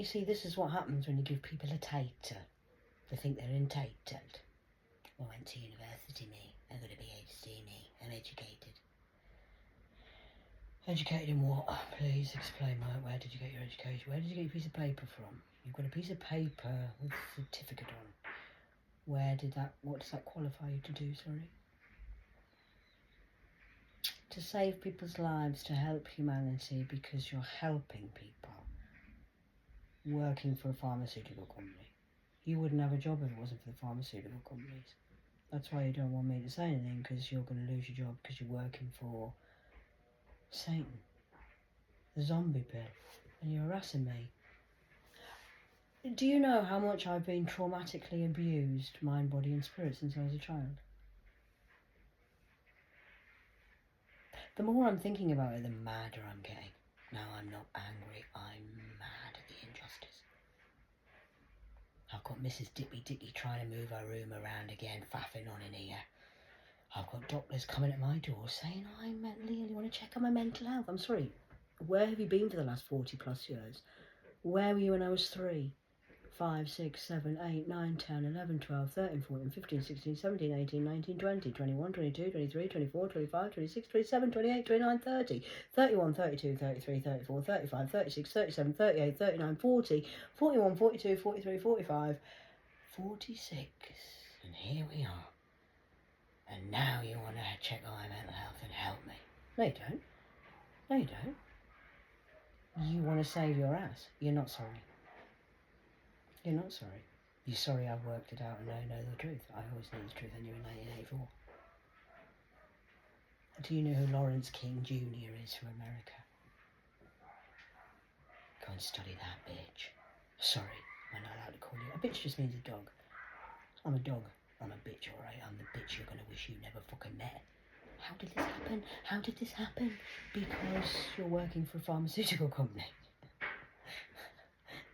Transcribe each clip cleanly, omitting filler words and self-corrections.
You see, this is what happens when you give people a title. They think they're entitled. I went to university, me. I got a PhD, me. I'm educated. Educated in what? Please explain, Mike. Where did you get your education? Where did you get your piece of paper from? You've got a piece of paper with a certificate on. What does that qualify you to do, sorry? To save people's lives, to help humanity, because you're helping people. Working for a pharmaceutical company. You wouldn't have a job if it wasn't for the pharmaceutical companies. That's why you don't want me to say anything, because you're going to lose your job because you're working for Satan, the zombie pill, and you're harassing me. Do you know how much I've been traumatically abused, mind, body and spirit, since I was a child? The more I'm thinking about it, the madder I'm getting. Now I'm not angry, I'm mad at the injustice. I've got Mrs. Dippy Dicky trying to move her room around again, faffing on in here. I've got doctors coming at my door saying I'm mentally ill, you want to check on my mental health? I'm sorry, where have you been for the last 40 plus years? Where were you when I was 3, 5, 6, 7, 8, 9, 10, 11, 12, 13, 14, 15, 16, 17, 18, 19, 20, 21, 22, 23, 24, 25, 26, 27, 28, 29, 30, 31, 32, 33, 34, 35, 36, 37, 38, 39, 40, 41, 42, 43, 45, 46. And here we are. And now you want to check on my mental health and help me. No, you don't. No, you don't. You want to save your ass. You're not sorry. You're not sorry. You're sorry I've worked it out and I know the truth. I always knew the truth. I knew in 1984. Do you know who Lawrence King Jr. is from America? Go and study that bitch. Sorry, I'm not allowed to call you. A bitch just means a dog. I'm a dog. I'm a bitch, alright? I'm the bitch you're gonna wish you never fucking met. How did this happen? How did this happen? Because you're working for a pharmaceutical company.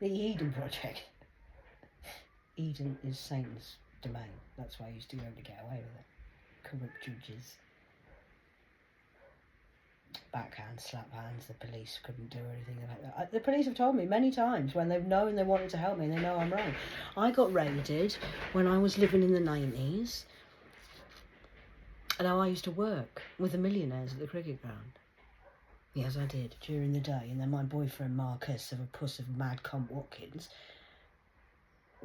The Eden Project. Eden is Satan's domain. That's why I used to be able to get away with it. Corrupt judges. Backhand, slap hands. The police couldn't do anything about that. The police have told me many times when they've known they wanted to help me and they know I'm wrong. I got raided when I was living in the 90s. And I used to work with the millionaires at the cricket ground. Yes, I did, during the day. And then my boyfriend Marcus, of a puss of Mad Cunt Watkins,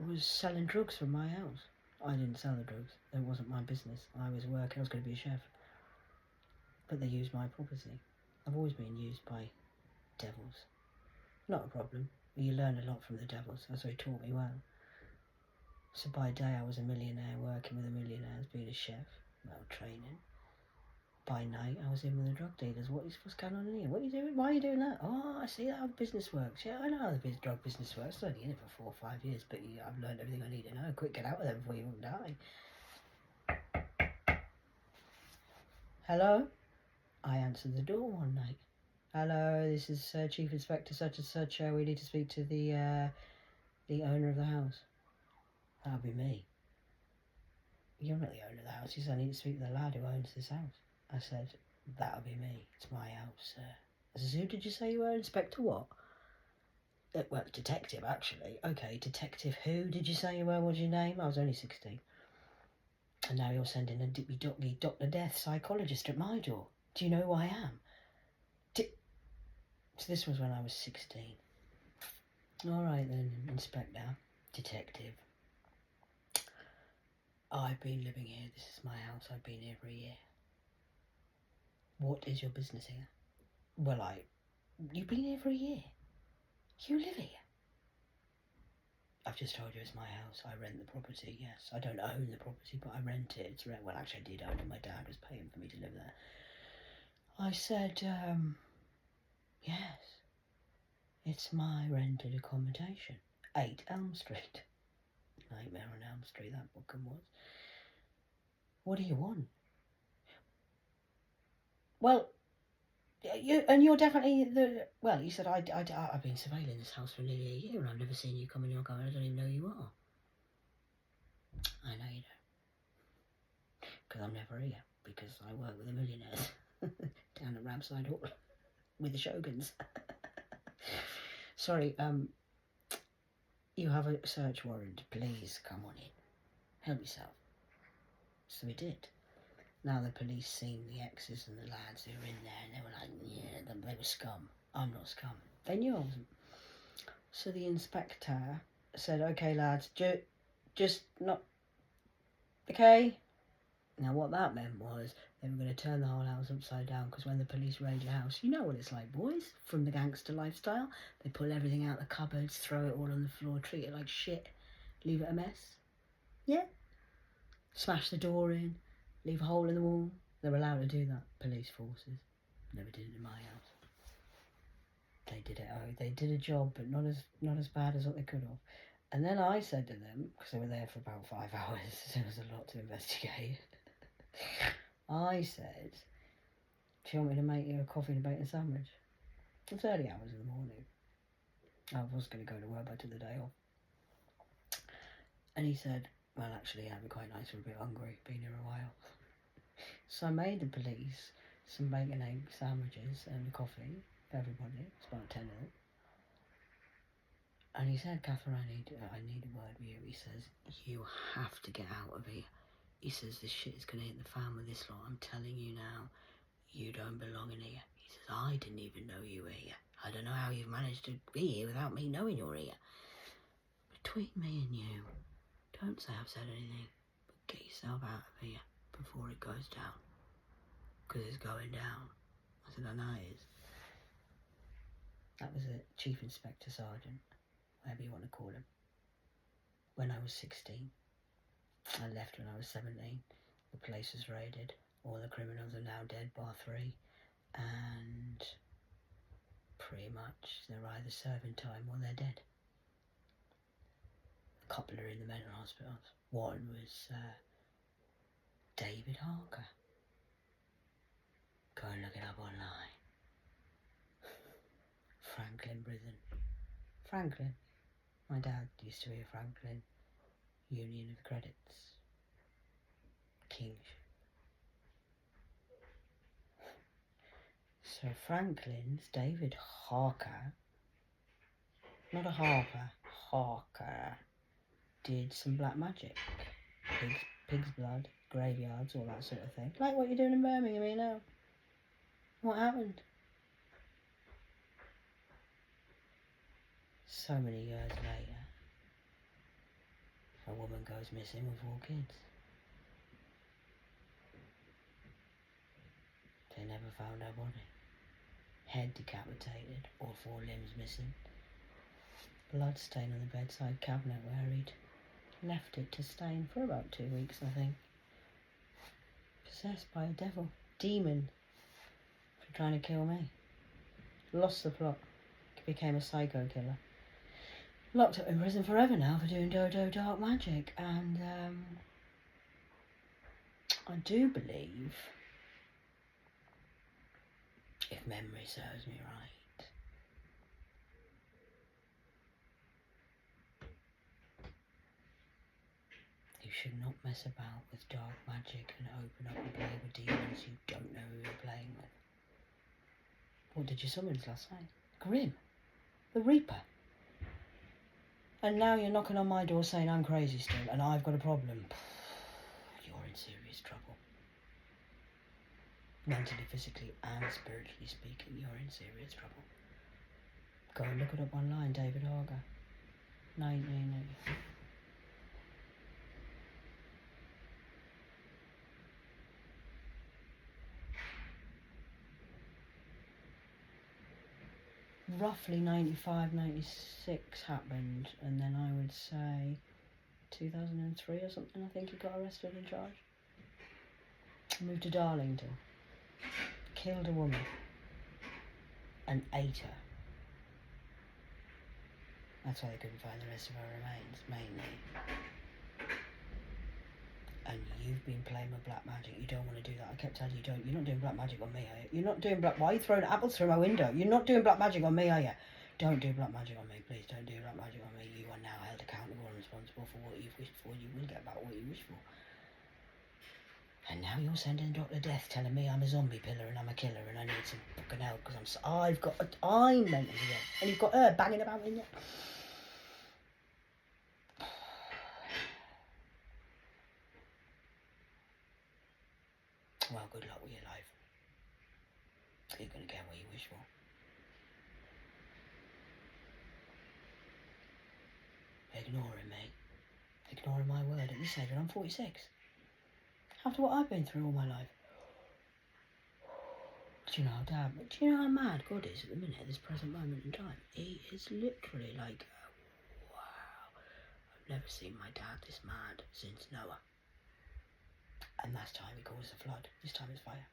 was selling drugs from my house. I didn't sell the drugs. It wasn't my business. I was working. I was going to be a chef. But they used my property. I've always been used by devils. Not a problem. You learn a lot from the devils. That's what he taught me well. So by day I was a millionaire working with the millionaires, being a chef, well, training. By night I was in with the drug dealers. What's going on in here? What are you doing? Why are you doing that? Oh, I see how the business works. Yeah, I know how the drug business works. I was only in it for 4 or 5 years, but I've learned everything I need to know. Quick, get out of there before you won't die. Hello? I answered the door one night. Hello, this is Chief Inspector such and such. We need to speak to the owner of the house. That'll be me. You're not the owner of the house. You said I need to speak to the lad who owns this house. I said, that'll be me. It's my house, sir. I said, who did you say you were? Inspector what? Well, detective, actually. Okay, detective who did you say you were? What's your name? I was only 16. And now you're sending a dippy docky Dr. Death psychologist at my door. Do you know who I am? So this was when I was 16. All right then, Inspector, Detective. I've been living here. This is my house. I've been here for a year. What is your business here? Well, you've been here for a year. You live here. I've just told you it's my house. I rent the property, yes. I don't own the property, but I rent it. It's rent. Well, actually, I did own it. My dad was paying for me to live there. I said, yes. It's my rented accommodation. 8 Elm Street. Nightmare on Elm Street, that booking was. What do you want? Well, you're definitely the... Well, you said, I've been surveilling this house for nearly a year and I've never seen you come in your car. I don't even know who you are. I know you don't. Because I'm never here. Because I work with the millionaires. Down at Ramside Hall. With the Shoguns. Sorry, you have a search warrant. Please come on in. Help yourself. So we did. Now the police seen the exes and the lads who were in there, and they were like, yeah, they were scum. I'm not scum. They knew I wasn't. So the inspector said, okay, lads, just not... Okay? Now what that meant was they were going to turn the whole house upside down, because when the police raid your house, you know what it's like, boys, from the gangster lifestyle. They pull everything out the cupboards, throw it all on the floor, treat it like shit, leave it a mess. Yeah? Smash the door in, leave a hole in the wall. They're allowed to do that, police forces. Never did it in my house. They did it. Oh, they did a job, but not as bad as what they could have. And then I said to them, because they were there for about 5 hours, there was a lot to investigate. I said, do you want me to make you a coffee and a bacon sandwich? It's early hours in the morning. I was going to go to work, but I took the day off. And he said, well, actually, that'd be quite nice. We're a bit hungry, been here a while. So I made the police some bacon egg sandwiches and a coffee for everybody. It's about 10 of them. And he said, Catherine, I need a word with you. He says, you have to get out of here. He says, this shit is going to hit the fan with this lot. I'm telling you now, you don't belong in here. He says, I didn't even know you were here. I don't know how you've managed to be here without me knowing you're here. Between me and you, don't say I've said anything, but get yourself out of here before it goes down. Because it's going down. I said, I know it is. That was a Chief Inspector Sergeant, whatever you want to call him. When I was 16. I left when I was 17. The place was raided. All the criminals are now dead, bar 3. And pretty much they're either serving time or they're dead. A couple are in the mental hospitals. One was David Harker. Go and look it up online. Franklin Prison. Franklin. My dad used to be a Franklin. Union of Credits. King. So Franklin's David Harker, not a Harper, Harker, did some black magic. Pig's blood, graveyards, all that sort of thing. Like what you're doing in Birmingham, you know. What happened? So many years later, a woman goes missing with 4 kids. They never found her body. Head decapitated, all 4 limbs missing. Blood stain on the bedside cabinet where he'd left it to stain for about 2 weeks, I think. Possessed by a devil, demon, for trying to kill me. Lost the plot, became a psycho killer. Locked up in prison forever now for doing dodo dark magic, and I do believe, if memory serves me right, you should not mess about with dark magic and open up and play with demons you don't know who you're playing with. What did you summons last night? Grim, the Reaper. And now you're knocking on my door saying I'm crazy still and I've got a problem. You're in serious trouble. Mentally, physically and spiritually speaking, you're in serious trouble. Go and look it up online, David Harker. 1980. Roughly 95, 96 happened, and then I would say 2003 or something, I think he got arrested and charged. Moved to Darlington. Killed a woman. And ate her. That's why they couldn't find the rest of her remains, mainly. And you've been playing with black magic. You don't want to do that. I kept telling you, you're not doing black magic on me, are you? You're not doing black... Why are you throwing apples through my window? You're not doing black magic on me, are you? Don't do black magic on me, please. Don't do black magic on me. You are now held accountable and responsible for what you've wished for. You will get back what you wish for. And now you're sending Dr. Death telling me I'm a zombie pillar and I'm a killer and I need some fucking help because I'm mentally ill. And you've got her banging about in there. good luck with your life. You're going to get what you wish for. Ignoring me. Ignoring my word at this age, and I'm 46. After what I've been through all my life. Do you know how mad God is at the minute, at this present moment in time? He is literally like, wow, I've never seen my dad this mad since Noah. And last time he caused a flood. This time it's fire.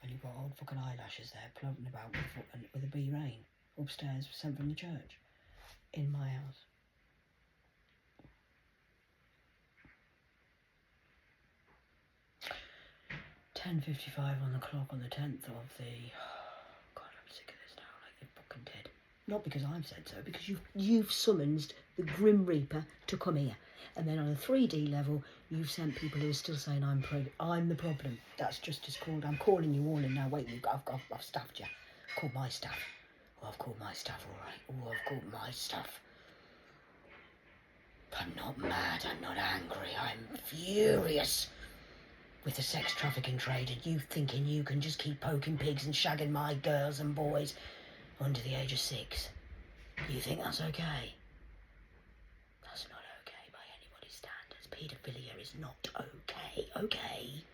When you've got old fucking eyelashes there floating about with a bee rain upstairs sent from the church in my house. $10:55 on the clock on the 10th of the... God, I'm sick of this now, like you're fucking dead. Not because I've said so, because you've summoned the Grim Reaper to come here. And then on a 3D level, you've sent people who are still saying I'm the problem. That's just as called. I'm calling you all in now. Wait, I've staffed you. I've called my staff. Oh, I've called my staff, all right. Oh, I've called my staff. I'm not mad. I'm not angry. I'm furious with the sex trafficking trade and you thinking you can just keep poking pigs and shagging my girls and boys under the age of 6. You think that's okay? That's not okay by anybody's standards. Paedophilia is not okay?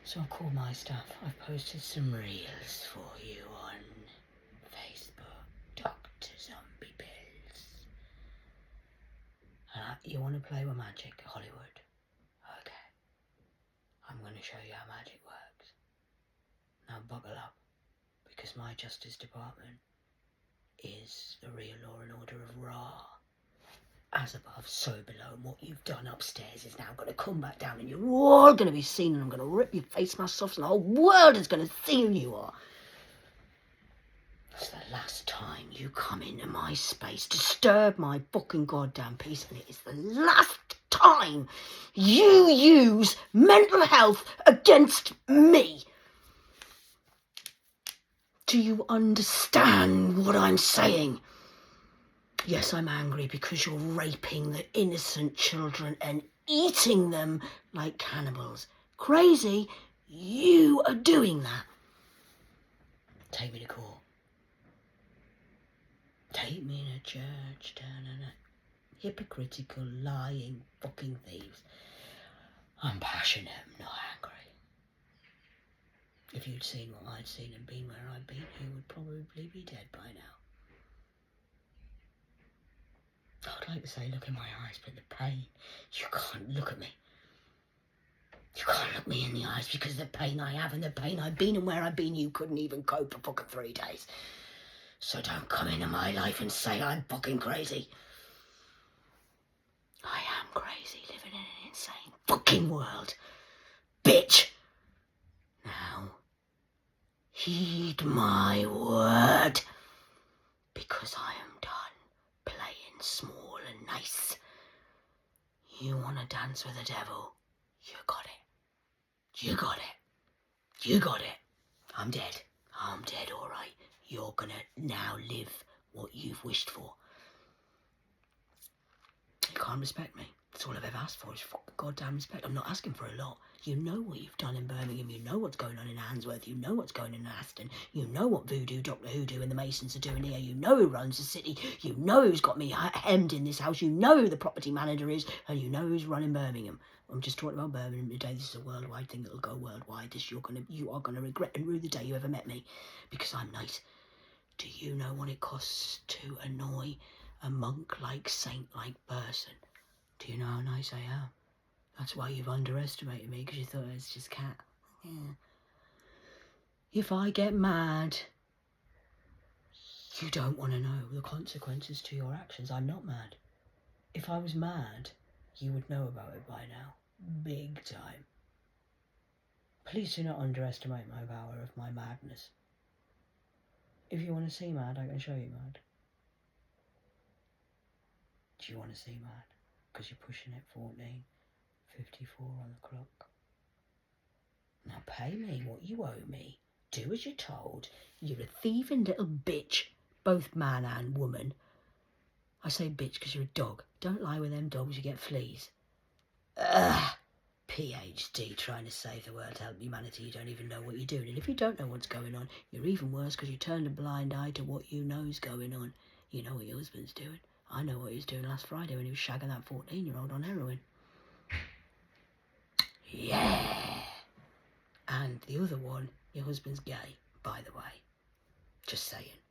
So I've called my staff. I've posted some reels for you on Facebook. Dr. Zombie Pills. You want to play with magic, Hollywood? Okay. I'm going to show you how magic works. Now buckle up, because my Justice Department is the real law and order of Ra. As above, so below, and what you've done upstairs is now going to come back down and you're all going to be seen, and I'm going to rip your face mask off and the whole world is going to see who you are. That's the last time you come into my space, disturb my fucking goddamn peace, and it is the last time you use mental health against me. Do you understand what I'm saying? Yes, I'm angry because you're raping the innocent children and eating them like cannibals. Crazy, you are doing that. Take me to court. Take me in a church down and hypocritical, lying fucking thieves. I'm passionate, I'm not angry. If you'd seen what I'd seen and been where I'd been, you would probably be dead by now. I'd like to say look in my eyes, but the pain, you can't look at me. You can't look me in the eyes because the pain I have and the pain I've been and where I've been, you couldn't even cope for fucking 3 days. So don't come into my life and say I'm fucking crazy. I am crazy, living in an insane fucking world. Bitch. Now, heed my word. Because I am done playing small and nice. You want to dance with the devil? You got it. You got it. You got it. I'm dead. I'm dead, all right. You're gonna now live what you've wished for. You can't respect me. That's all I've ever asked for is fucking goddamn respect. I'm not asking for a lot. You know what you've done in Birmingham. You know what's going on in Handsworth. You know what's going on in Aston. You know what Voodoo, Dr. Hoodoo and the Masons are doing here. You know who runs the city. You know who's got me hemmed in this house. You know who the property manager is. And you know who's running Birmingham. I'm just talking about Birmingham today. This is a worldwide thing that'll go worldwide. You are gonna regret and rue the day you ever met me. Because I'm nice. Do you know what it costs to annoy a monk-like, saint-like person? Do you know how nice I am? That's why you've underestimated me, because you thought I was just cat. Yeah. If I get mad, you don't want to know the consequences to your actions. I'm not mad. If I was mad, you would know about it by now. Big time. Please do not underestimate my power of my madness. If you want to see mad, I can show you mad. Do you want to see mad? Because you're pushing it 14:54 on the clock. Now pay me what you owe me. Do as you're told. You're a thieving little bitch, both man and woman. I say bitch because you're a dog. Don't lie with them dogs, you get fleas. PhD trying to save the world, help humanity. You don't even know what you're doing. And if you don't know what's going on, you're even worse because you turned a blind eye to what you know is going on. You know what your husband's doing. I know what he was doing last Friday when he was shagging that 14-year-old on heroin. Yeah. And the other one, your husband's gay, by the way. Just saying.